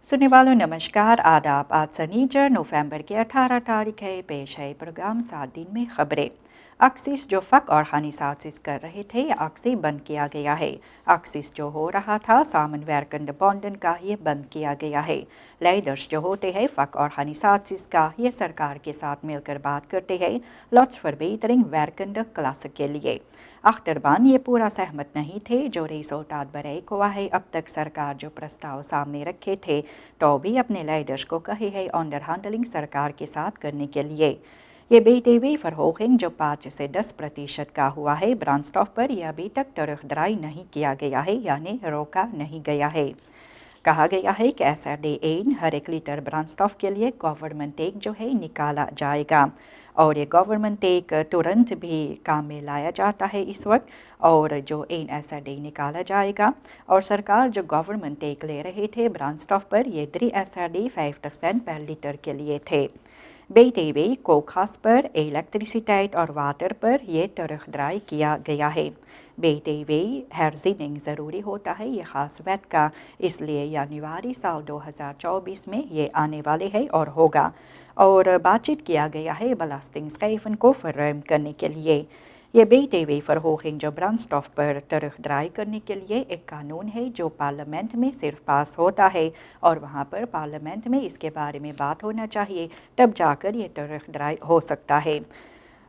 सुनने वालों नमस्कार, आदाब। आज शनिचर नवंबर की 18 तारीख है। पेश है प्रोग्राम 7 दिन में खबरें। अक्सिस जो फ़क और हनी साजिश कर रहे थे, अक्सी बंद किया गया है। अक्सिस जो हो रहा था सामन वैरकंड बॉन्डन का, ये बंद किया गया है। लीडर्स जो होते हैं फ़क और हनी साजिश का, ये सरकार के साथ मिलकर बात करते हैं लॉट्स फॉरबेटरिंग वैरकंड क्लास के लिए। अख्तरबान ये पूरा सहमत नहीं थे जो रिजल्टात बरेक हुआ है। अब तक सरकार जो प्रस्ताव सामने रखे थे तो भी अपने लीडर्स को कहे है अंडर हैंडलिंग सरकार के साथ करने के लिए। ये बीटीवी फरहोखिंग जो 5 से 10% का हुआ है ब्रांडस्टॉफ पर, यह अभी तक तरफदारी नहीं किया गया है, यानी रोका नहीं गया है। कहा गया है कि SRD हर 1 लीटर ब्रांडस्टॉफ के लिए गवर्नमेंट टेक जो है निकाला जाएगा, और ये गवर्नमेंट टेक तुरंत भी काम में लाया जाता है इस वक्त। और जो SRD निकाला जाएगा और सरकार जो गवर्नमेंट टेक ले रहे थे ब्रांडस्टॉफ पर, ये 3 SRD 5% पर लीटर के लिए थे। BTW को खास पर इलेक्ट्रिसिटी और वाटर पर यह तरफदारी किया गया है। BTW हेर्जिनिंग ज़रूरी होता है ये ख़ास वैट का, इसलिए जनवरी साल 2024 में ये आने वाले है और होगा। और बातचीत किया गया है belastingschijven को फराहम करने के लिए। ये BTW verhoging जो ब्रांडस्टॉफ पर तरफदारी करने के लिए एक कानून है जो पार्लियामेंट में सिर्फ पास होता है, और वहाँ पर पार्लियामेंट में इसके बारे में बात होना चाहिए, तब जाकर ये तरफदारी हो सकता है।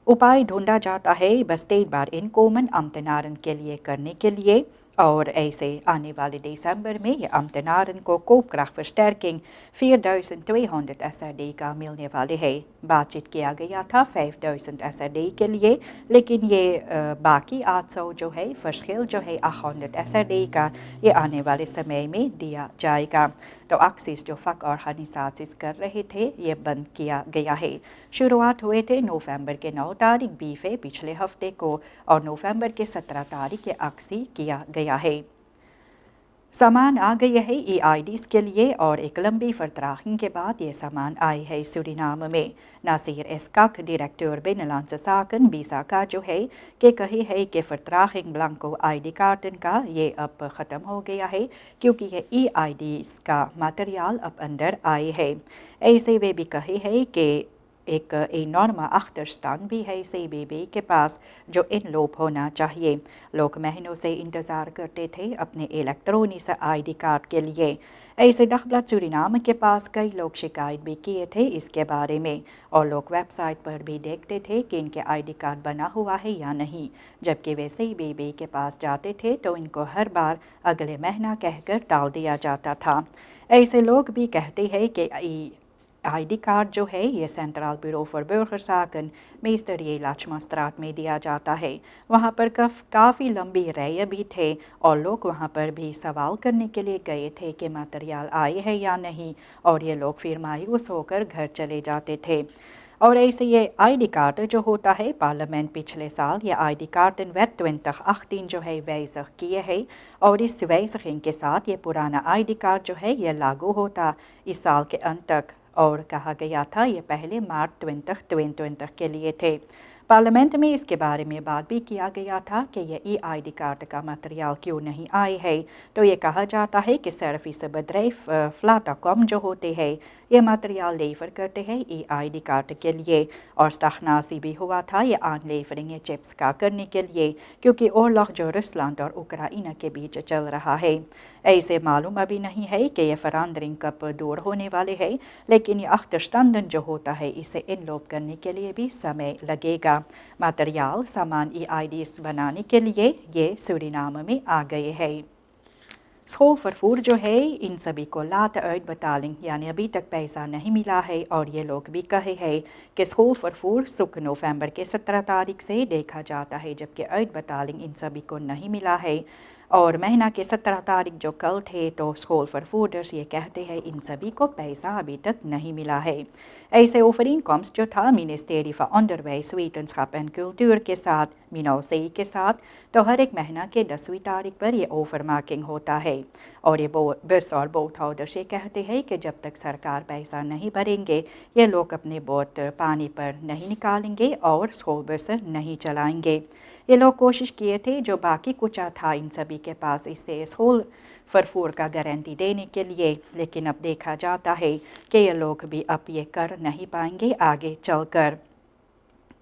उपाय ढूंढा जाता है बस्टेड बार इन कोमन अम्तनारन के लिए करने के लिए, और ऐसे आने वाले दिसंबर में ये अम्तनारन को कोपक्राफ्ट versterking 4200 SRD का मिलने वाले है। बातचीत किया गया था 5000 SRD के लिए, लेकिन ये बाकी 800 जो है फर्स्किल जो है 800 SRD का, ये आने वाले समय में दिया जाएगा। तो अक्सिस जो फ़क और हनी साजिश कर रहे थे, ये बंद किया गया है। शुरुआत हुए थे नवंबर के 9 तारीख बीफे पिछले हफ्ते को, और नवंबर के 17 तारीख के अक्सी किया गया है। सामान आ गए है EIDs के लिए, और एक लंबी फरतराखी के बाद ये सामान आए है सूरीनाम में। नासिर एस्काक डायरेक्टर बिनलांस साकन बीसा का जो है कि कहे है कि फरतराखिंग ब्लैंको ID कार्टन का ये अब ख़त्म हो गया है, क्योंकि ये EIDs का मटेरियल अब अंदर आए है। ऐसे वे भी कहे है कि एक एनॉर्मा अख्तरस्तान भी है CBB के पास जो इन लोप होना चाहिए। लोग महीनों से इंतज़ार करते थे अपने इलेक्ट्रॉनिक ID कार्ड के लिए। ऐसे दखलत सूरीनाम के पास कई लोग शिकायत भी किए थे इसके बारे में, और लोग वेबसाइट पर भी देखते थे कि इनके ID कार्ड बना हुआ है या नहीं। जबकि वे CBB के पास जाते थे तो इनको हर बार अगले महीना कहकर टाल दिया जाता था। ऐसे लोग भी कहते हैं कि ID कार्ड जो है ये सेंट्रल ब्यूरो फॉर बुर्गरजाken मेस्तरिये लाचमास्त्रात में दिया जाता है। वहाँ पर काफ़ी लंबी रैय भी थे, और लोग वहाँ पर भी सवाल करने के लिए गए थे कि मटेरियल आए है या नहीं, और ये लोग फिर मायूस होकर घर चले जाते थे। और ऐसे ये ID कार्ड जो होता है, पार्लियामेंट पिछले साल ये ID कार्ड वेट 2018 जो है wijzig किए है, और इस wijziging के साथ ये पुराना ID कार्ड जो है ये लागू होता इस साल के अंत तक, और कहा गया था ये पहले मार्च 2022 के लिए थे। पार्लियामेंट में इसके बारे में बात भी किया गया था कि ये EID कार्ड का मटेरियल क्यों नहीं आए है। तो ये कहा जाता है कि सिर्फ इस bedrijf Flatacom जो होते हैं ये मटेरियल लेवर करते हैं EID कार्ड के लिए, और स्ताखनासी भी हुआ था ये आनलेवरिंग चिप्स का करने के लिए, क्योंकि ओरलग जो रूसलैंड और उक्राइना के बीच चल रहा है। ऐसे मालूम अभी नहीं है कि ये फरांदरिंग कब दूर होने वाले हैं, लेकिन ये अख्तरस्तान जो होता है इसे इनलोप करने के लिए भी समय लगेगा। मटेरियल सामान EIDs बनाने के लिए ये सूरीनाम में आ गए हैं। schoolvervoer जो है इन सभी को later uitbetaling यानी अभी तक पैसा नहीं मिला है, और ये लोग भी कहे हैं कि schoolvervoer सुख नवंबर के 17 तारीख से देखा जाता है, जबकि uitbetaling इन सभी को नहीं मिला है। और महीना के 17 तारीख जो कल थे तो schoolvervoerders ये कहते हैं इन सभी को पैसा अभी तक नहीं मिला है। ऐसे overeenkomst जो था Ministerie van Onderwijs, Wetenschap en Cultuur के साथ, MINOC के साथ, तो हर एक महीना के 10वीं तारीख पर ये ओवरमार्किंग होता है। और ये बस और बोट होल्डर्स ये कहते हैं कि जब तक सरकार पैसा नहीं भरेंगे ये लोग अपने बोट पानी पर नहीं निकालेंगे और स्कूल बस नहीं चलाएंगे। ये लोग कोशिश किए थे जो बाकी कुचा था इन सभी के पास इससे स्कूल फरफूर का गारंटी देने के लिए, लेकिन अब देखा जाता है कि ये लोग भी अब ये कर नहीं पाएंगे आगे चलकर।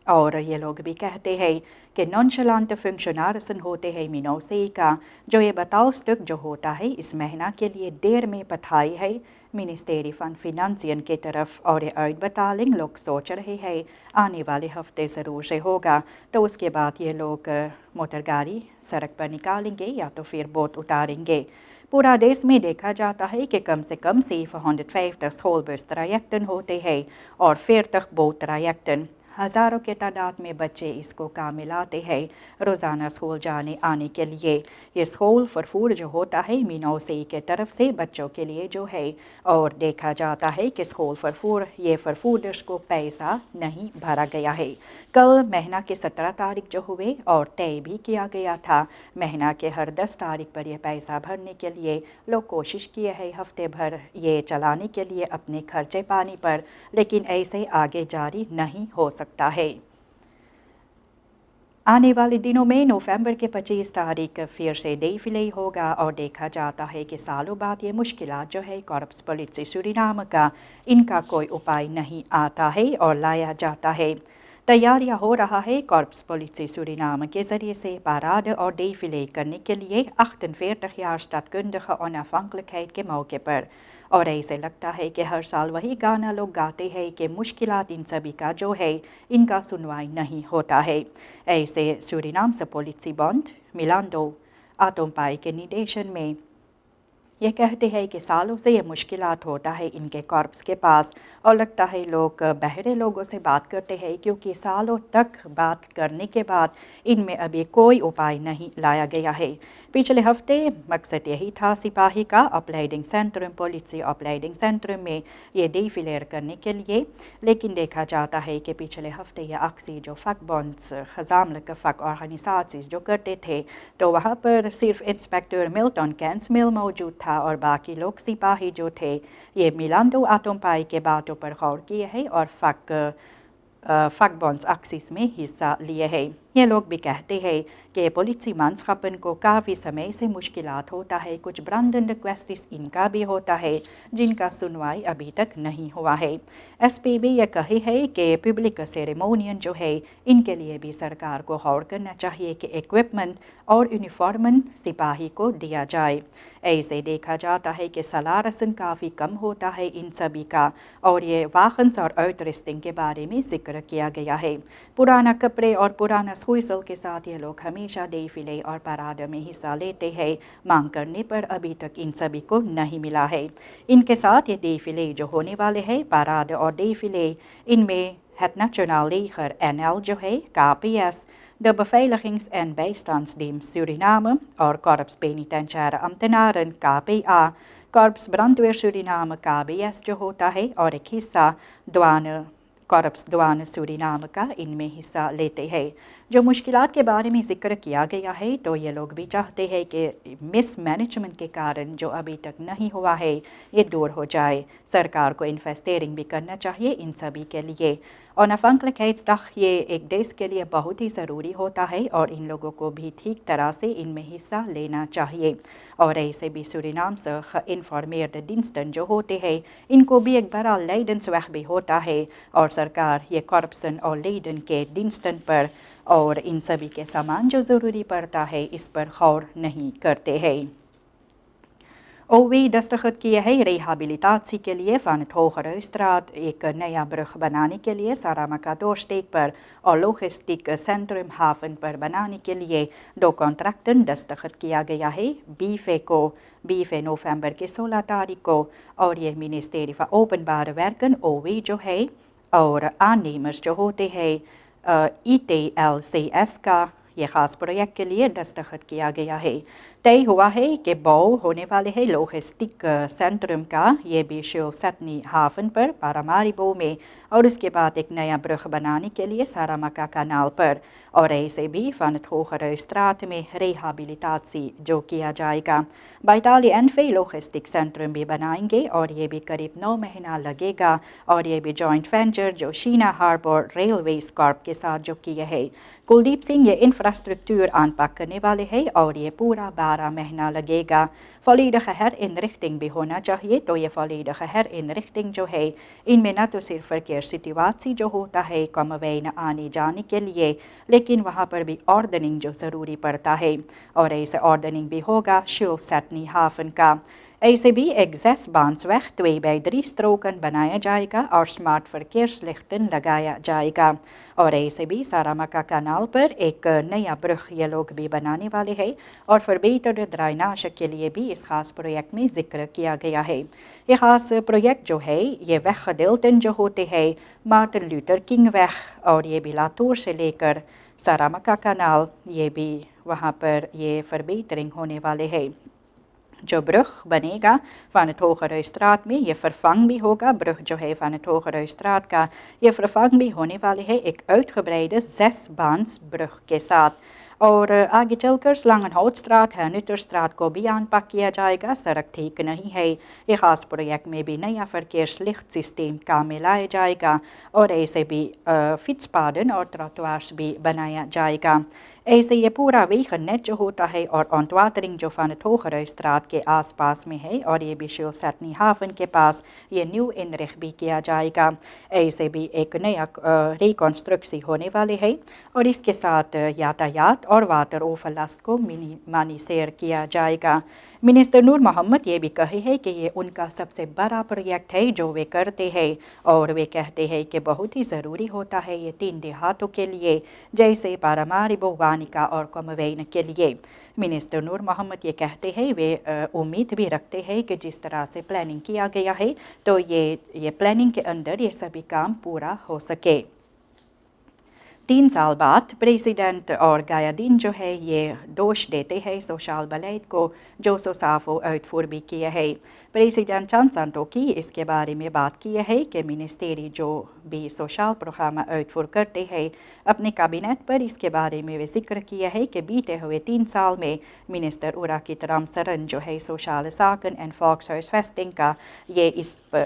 और ये लोग भी कहते हैं कि नॉनशलांट फंक्शनारसन होते हैं मिनोसे का, जो ये बताओ स्टक जो होता है इस महीना के लिए देर में पठाई है मिनिस्टेरी फन फिनंसियन की तरफ, और ये ऐड बतालिंग लोग सोच रहे हैं आने वाले हफ्ते ज़रूर से होगा, तो उसके बाद ये लोग मोटर गाड़ी सड़क पर निकालेंगे या तो फिर बोट उतारेंगे। पूरा देश में देखा जाता है कि कम से कम 750 schoolbus trajecten होते हैं और फिर तक बोट trajecten। हज़ारों के तादाद में बच्चे इसको काम मिलाते हैं रोज़ाना स्कूल जाने आने के लिए। ये स्कूल फरफूर जो होता है मिनोसे की तरफ से बच्चों के लिए जो है, और देखा जाता है कि स्कूल फरफूर ये फरफूर्दर्स को पैसा नहीं भरा गया है। कल महीना के 17 तारीख जो हुए और तय भी किया गया था महीना के हर 10 तारीख पर यह पैसा भरने के लिए लोग कोशिश किए हैं हफ्ते भर ये चलाने के लिए अपने खर्चे पानी पर, लेकिन ऐसे आगे जारी नहीं हो सकता है। आने वाले दिनों में नवंबर के 25 तारीख फिर से डेफिले होगा और देखा जाता है कि सालों बाद ये मुश्किलात जो है कॉर्प्स पॉलिसी सूरीनाम का, इनका कोई उपाय नहीं आता है और लाया जाता है। तैयारियां हो रहा है कॉर्प्स पॉलिसी सूरीनाम के ज़रिए से पाराड और डेफिले करने के लिए 48 jaar staatkundige onafhankelijkheid के मौके पर, और ऐसे लगता है कि हर साल वही गाना लोग गाते हैं कि मुश्किलात इन सभी का जो है इनका सुनवाई नहीं होता है। ऐसे सूरीनाम से पॉलिसी बॉन्ड मिलांडो आतोम्पाई के निर्देशन में ये कहते हैं कि सालों से ये मुश्किलात होता है इनके कॉर्प्स के पास, और लगता है लोग बहरे लोगों से बात करते हैं क्योंकि सालों तक बात करने के बाद इनमें अभी कोई उपाय नहीं लाया गया है। पिछले हफ्ते मकसद यही था सिपाही का अपलाइडिंग सेंटर पॉलिसी अपलाइडिंग सेंटर में ये डेफिलेर करने के लिए, लेकिन देखा जाता है कि पिछले हफ्ते ये अक्सी जो फकबॉन्स खजामल फक ऑर्गेनाइजेशंस जो करते थे तो वहाँ पर सिर्फ इंस्पेक्टर मिल्टन कैंसमिल मौजूद था और बाकी लोग सिपाही जो थे ये मिलांडो आतोम्पाई के बातों पर गौर किए हैं और फकबॉन्स एक्सिस में हिस्सा लिए हैं। ये लोग भी कहते हैं कि पॉलिसी मानसखपन को काफ़ी समय से मुश्किलात होता है, कुछ ब्रांडन रिक्वेस्टिस इनका भी होता है जिनका सुनवाई अभी तक नहीं हुआ है। SPB ये कही है कि पब्लिक सेरेमोनियन जो है इनके लिए भी सरकार को गौर करना चाहिए कि इक्विपमेंट और यूनिफॉर्मन सिपाही को दिया जाए। ऐसे देखा जाता है कि सलारसन काफ़ी कम होता है इन सभी का, और ये वाहन्स और आउटरिस्टिंग के बारे में जिक्र किया गया है। पुराना कपड़े और पुराना स्कूसल के साथ ये लोग हमेशा डेफिले और पराड में हिस्सा लेते हैं, मांग करने पर अभी तक इन सभी को नहीं मिला है। इनके साथ ये डेफिले जो होने वाले हैं पराड और डेफिले, इनमें het Nationaal Leger NL जो है KPS, de Beveiligings- en Bijstandsdienst Suriname और Korps Penitentiaire Ambtenaren KPA, Korps Brandweer Suriname KBS जो होता है, और एक हिस्सा कॉर्प्स douane सूरीनाम का इनमें हिस्सा लेते हैं। जो मुश्किलात के बारे में जिक्र किया गया है तो ये लोग भी चाहते हैं कि मिसमैनेजमेंट के कारण जो अभी तक नहीं हुआ है ये दूर हो जाए। सरकार को इन्वेस्टिंग भी करना चाहिए इन सभी के लिए। onafhankelijkheidsdag ये एक देश के लिए बहुत ही ज़रूरी होता है और इन लोगों को भी ठीक तरह से इनमें हिस्सा लेना चाहिए। और ऐसे भी सूरीनाम से geïnformeerde diensten जो होते हैं इनको भी एक बड़ा लेडन्सweg भी होता है, और सरकार ये कॉर्प्सन और लेडन के diensten पर और इन सभी के सामान जो ज़रूरी पड़ता है इस पर गौर नहीं करते हैं। OW दस्तखत किए है रिहाबिलिटाtie के लिए van het Hogerhuisstraat एक नया ब्रिज बनाने के लिए सारामका दोorsteek पर और लोजिस्टिक सेंट्रम हावन पर बनाने के लिए 2 कॉन्ट्रैक्टन दस्तखत किया गया है 20 नवंबर के 16 तारीख को, और ये मिनिस्टेरी van Openbare Werken OW जो है और aannemers जो होते हैं ITLCS का ये ख़ास प्रोजेक्ट के लिए दस्तखत किया गया है। तय हुआ है कि बौ होने वाले है लोजिस्टिक सेंट्रम का ये भी शिलसटनी हावन पर पारामारिबो में, और उसके बाद एक नया ब्रिज बनाने के लिए सारामका कनाल पर, और ऐसे भी van het Hogerhuisstraat में रिहाबिलिटाtie जो किया जाएगा। बाइटाली एनफे लोजिस्टिक सेंट्रम भी बनाएंगे और ये भी करीब 9 महीना लगेगा, और ये भी जॉइंट वेंचर जो शीना हार्बर रेलवेज कॉर्प के साथ जो किए है। कुलदीप सिंह ये इंफ्रास्ट्रक्चर आनपाक करने वाले हैं और ये पूरा 12 مہینہ لگے گا۔ valide herinrichting بھی ہونا چاہیے، تو یہ valide herinrichting جو ہے ان میں نہ تو صرف verkeerssituatie جو ہوتا ہے کموین آنے جانے کے لیے، لیکن وہاں پر بھی آردننگ جو ضروری پڑتا ہے، اور ایسے آردننگ بھی ہوگا Schulzetny Hafen کا۔ ایسے بھی ایک Zesbahnsweg 2 bij 3 stroken بنایا جائے گا اور سمارٹ verkeerslichten لگایا جائے گا، اور ایسے بھی سارامکا کانال پر ایک نیا برج یہ لوگ بھی بنانے والے ہیں، اور verbeterde drainage کے لیے بھی اس خاص پروجیکٹ میں ذکر کیا گیا ہے۔ یہ خاص پروجیکٹ جو ہے یہ ویگgedeelten جو ہوتے ہیں مارٹن لوتھر کنگ ویگ، اور یہ بھی لاتور سے لے کر سارامکا کانال، یہ بھی وہاں پر یہ verbetering ہونے والے ہیں۔ جو برج بنے گا Van het Hogere Straat میں، یہ vervang بھی ہوگا، برج جو ہے Van het Hogere Straat کا یہ vervang بھی ہونے والے ہے ایک uitgebreide 6-baansbrug کے ساتھ۔ اور آگے چل کر Slangenhoutstraat ہے Nutterstraat کو بھی aanpak کیا جائے گا، سڑک ٹھیک نہیں ہے، یہ خاص پروجیکٹ میں بھی نیا verkeerslicht سسٹم کام میں لایا جائے گا، اور ایسے بھی fietspaden اور trottoirs بھی بنایا جائے گا۔ ایسے یہ پورا ویگنیٹ جو ہوتا ہے اور ontwatering جو Van het Hogere Straat کے آس پاس میں ہے، اور یہ بھی Schulzetny Hafen کے پاس یہ نیو انرخ بھی کیا جائے گا۔ ایسے بھی ایک نیا ریکنسٹرکسی ہونے والے ہے، اور اس کے ساتھ یاتایات اور واٹر اوورلاسٹ کو منیسیر کیا جائے گا۔ منسٹر نور محمد یہ بھی کہے ہے کہ یہ ان کا سب سے بڑا پروجیکٹ ہے جو وہ کرتے ہیں، اور وہ کہتے ہیں کہ بہت ہی ضروری ہوتا ہے یہ 3 دیہاتوں کے لیے، جیسے پاراماریبو، وانکا اور کموین کے لیے۔ منسٹر نور محمد یہ کہتے ہیں وہ امید بھی رکھتے ہیں کہ جس طرح سے پلاننگ کیا گیا ہے تو یہ پلاننگ کے اندر یہ سبھی کام پورا ہو سکے۔ 3 سال بعد پریزیڈنٹ اور گایادین جو ہے یہ دوش دیتے ہیں سوشال بلیٹ کو جو سوسافو uitvoer بھی کیا ہے۔ پریزیڈنٹ چان سانٹوکی اس کے بارے میں بات کی ہے کہ منسٹری جو بھی سوشال پروگرام uitvoer کرتے ہیں اپنے کابینٹ پر، اس کے بارے میں وہ ذکر کیا ہے کہ بیتے ہوئے 3 سال میں منسٹر اراکیت رامسرن جو ہے سوشال ساکن اینڈ volkshuisvesting کا یہ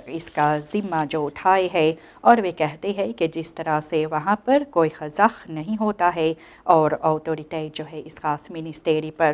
اس کا ذمہ جو اٹھائے ہے، اور وہ کہتے ہیں کہ جس طرح سے وہاں پر کوئی خزخ نہیں ہوتا ہے اور اتھارٹی جو ہے اس خاص منسٹری پر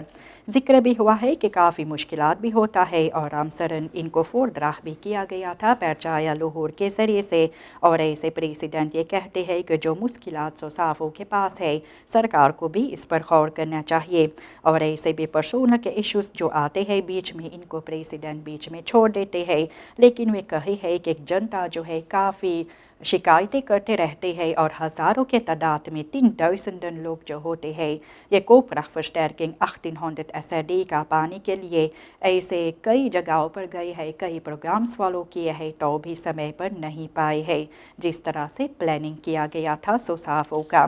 ذکر بھی ہوا ہے کہ کافی مشکلات بھی ہوتا ہے، اور رامسرن ان کو فوردراہ بھی کیا گیا تھا پرچایا لوہور کے ذریعے سے، اور ایسے پریزیڈنٹ یہ کہتے ہیں کہ جو مشکلات سوسافو کے پاس ہے سرکار کو بھی اس پر غور کرنا چاہیے، اور ایسے بھی پرسونل کے ایشوز جو آتے ہیں بیچ میں ان کو پریزیڈنٹ بیچ میں چھوڑ دیتے ہیں، لیکن وہ کہے ہے کہ جنتا جو ہے کافی شکایتیں کرتے رہتے ہیں، اور ہزاروں کے تعداد میں 3000 لوگ جو ہوتے ہیں یہ کوپرخ-versterking 1800 SRD کا پانے کے لیے ایسے کئی جگہوں پر گئے ہیں، کئی پروگرامز فالو کیے ہیں تو بھی سمے پر نہیں پائے ہیں جس طرح سے پلاننگ کیا گیا تھا سوسافو کا۔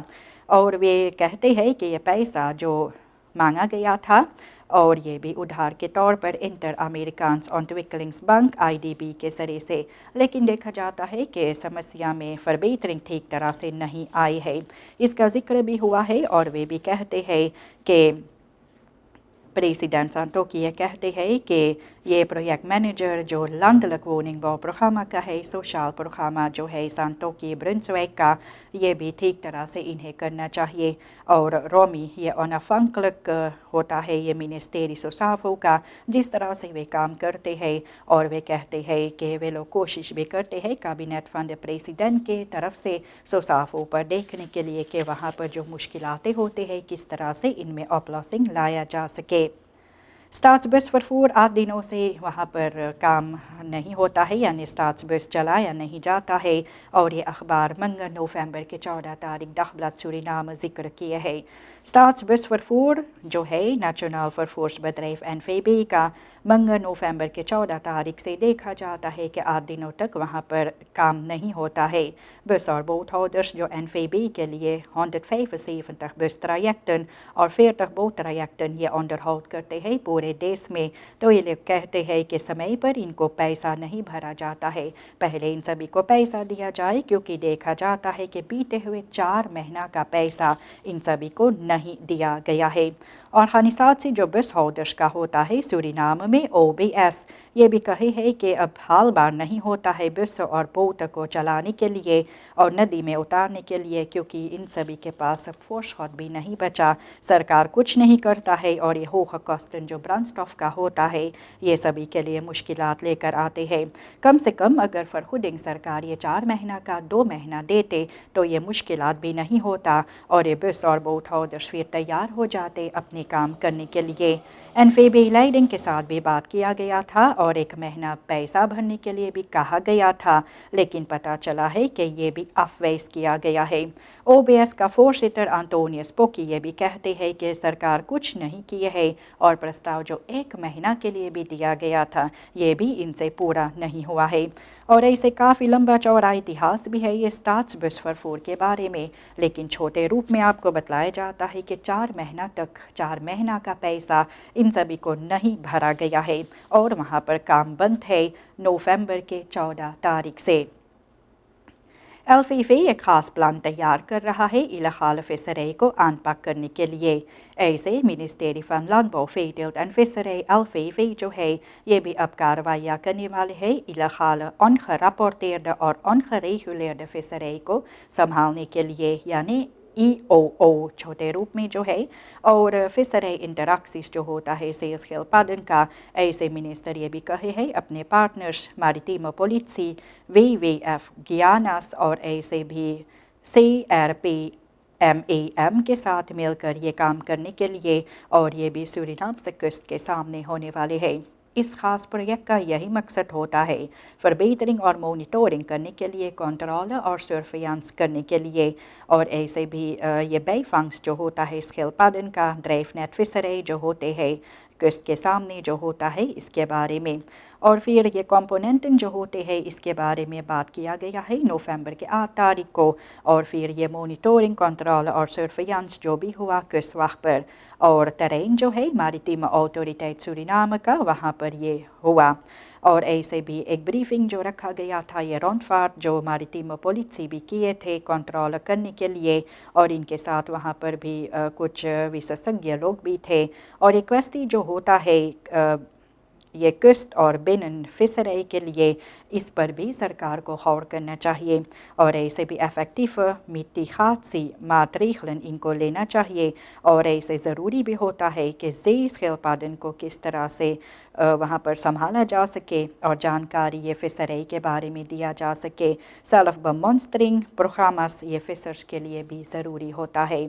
اور وہ کہتے ہیں کہ یہ پیسہ جو مانگا گیا تھا اور یہ بھی ادھار کے طور پر انٹر امریکانس ontwikkelingsbank بینک IDB کے ذریعے سے، لیکن دیکھا جاتا ہے کہ سمسیا میں verbetering ٹھیک طرح سے نہیں آئی ہے، اس کا ذکر بھی ہوا ہے، اور وہ بھی کہتے ہیں کہ پریزیڈنٹ سانٹوکی یہ کہتے ہیں کہ یہ پروجیکٹ مینیجر جو landelijk woningbouwprogramma کا ہے، سوشال پروگرامہ جو ہے سانٹوکی برنسویک کا، یہ بھی ٹھیک طرح سے انہیں کرنا چاہیے، اور رومی یہ onafhankelijk ہوتا ہے یہ منسٹری سوسافو کا جس طرح سے وہ کام کرتے ہیں، اور وہ کہتے ہیں کہ وہ لوگ کوشش بھی کرتے ہیں کابینٹ فنڈ پریزیڈنٹ کے طرف سے سوسافو پر دیکھنے کے لیے کہ وہاں پر جو مشکلاتیں ہوتے ہیں کس طرح سے ان میں oplossing لایا جا سکے۔ Staatsbusvervoer 8 دنوں سے وہاں پر کام نہیں ہوتا ہے، یعنی Staatsbus چلایا نہیں جاتا ہے، اور یہ اخبار منگل نومبر کے 14 تاریخ Dagblad Suriname ذکر کیے ہے۔ Staatsbusvervoer جو ہے نیشنل vervoersbedrijf NVB کا منگل نومبر کے 14 تاریخ سے دیکھا جاتا ہے کہ 8 دنوں تک وہاں پر کام نہیں ہوتا ہے۔ بس اور boothouders جو NVB کے لیے 175 bustrajecten اور 40 boottrajecten یہ onderhoud کرتے ہیں پورے دیش میں، تو یہ لوگ کہتے ہیں کہ سمے پر ان کو پیسہ نہیں بھرا جاتا ہے، پہلے ان سبھی کو پیسہ دیا جائے، کیونکہ دیکھا جاتا ہے کہ بیتے ہوئے 4 مہینہ کا پیسہ ان سبھی کو نہیں دیا گیا ہے۔ और हानिसात से जो बस हौदश का होता है सूरीनाम में OBS ये भी कहे है कि अब हाल बार नहीं होता है बस और बोट को चलाने के लिए और नदी में उतारने के लिए, क्योंकि इन सभी के पास अब फोर्स खुद भी नहीं बचा। सरकार कुछ नहीं करता है और ये होगा कॉस्टन जो ब्रांस्टॉफ का होता है ये सभी के लिए मुश्किलात लेकर आते हैं। कम से कम अगर फरखुडिंग सरकार ये 4 महीना का 2 महीना देते तो ये मुश्किलात भी नहीं होता और ये बस और बोट हौदश फिर तैयार हो जाते अपने काम करने के लिए। एनफीबी लाइडिंग के साथ भी बात किया गया था और 1 महीना पैसा भरने के लिए भी कहा गया था, लेकिन पता चला है कि ये भी अफवेज किया गया है। OBS का फोर्सिटर एंटोनियस पोकी ये भी कहते हैं कि सरकार कुछ नहीं किए है और प्रस्ताव जो 1 महीना के लिए भी दिया गया था ये भी इनसे पूरा नहीं हुआ है। और ऐसे काफ़ी लंबा चौड़ा इतिहास भी है ये स्टार्ट्स बस फॉर के बारे में, लेकिन छोटे रूप में आपको बतलाया जाता है कि 4 महीना का पैसा इन सभी को नहीं भरा गया है और वहाँ पर काम बंद है नवंबर के 14 तारीख से। एलफीफी एक खास प्लान तैयार कर रहा है इलाखाल फिशरी को अनपैक करने के लिए। ऐसे मिनिस्टेरी फन लैंडबो फील्ड एंड फिशरी एलफीफी जो है ये भी अब कार्रवाइयाँ करने वाले है इलाखाल अनखरापोर्टेerde और अनखरेगुलेerde फिशरी को संभालने के लिए, यानी EOO छोटे रूप में जो है। और फिशरी इंटरैक्सिस जो होता है सेल्स खिलपादन का, ऐसे मिनिस्टर ये भी कहे हैं अपने पार्टनर्स मारिटीमो पोलिसी WWF गियानास और ऐसे भी CRPMAM के साथ मिलकर ये काम करने के लिए, और ये भी सूरीनाम से कोस्ट के सामने होने वाले हैं। इस खास प्रोजेक्ट का यही मकसद होता है फॉरबेटरिंग और मॉनिटरिंग करने के लिए, कंट्रोल और सर्वेलेंस करने के लिए। और ऐसे भी ये बेफंक्स जो होता है स्किलपादन का ड्राइवनेट फिशरी जो होते हैं कोस्ट के सामने जो होता है इसके बारे में, और फिर ये कंपोनेंट जो होते हैं इसके बारे में बात किया गया है नवंबर के 8 तारीख को। और फिर ये मॉनिटरिंग कंट्रोल और सर्वेलेंस जो भी हुआ किस वक्त पर, और टेरेन जो है मैरिटाइम अथॉरिटी सूरीनाम का वहाँ पर ये हुआ। और ऐसे भी एक ब्रीफिंग जो रखा गया था ये रॉन्डफार्ट जो मैरिटाइम पोलिसी भी किए थे कंट्रोल करने के लिए, और इनके साथ वहाँ पर भी कुछ विशेषज्ञ लोग भी थे। और एक क्वेश्चन जो होता है ये कोस्ट और बिन फिशरी के लिए, इस पर भी सरकार को गौर करना चाहिए। और ऐसे भी इफेक्टिव मिट्टी खाद सी मातरीखलन इनको लेना चाहिए। और ऐसे ज़रूरी भी होता है कि ज़ेस खिलपादन को किस तरह से वहाँ पर संभाला जा सके और जानकारी ये फिशरी के बारे में दिया जा सके। सेल्फ मॉनिटरिंग प्रोग्राम्स ये फिशर्स के लिए भी ज़रूरी होता है।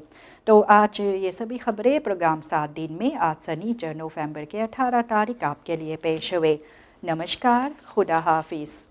तो आज ये सभी खबरें प्रोग्राम 7 दिन में आज शनिचर नवंबर के 18 तारीख आपके लिए पेश हुए। नमस्कार, खुदा हाफिज़।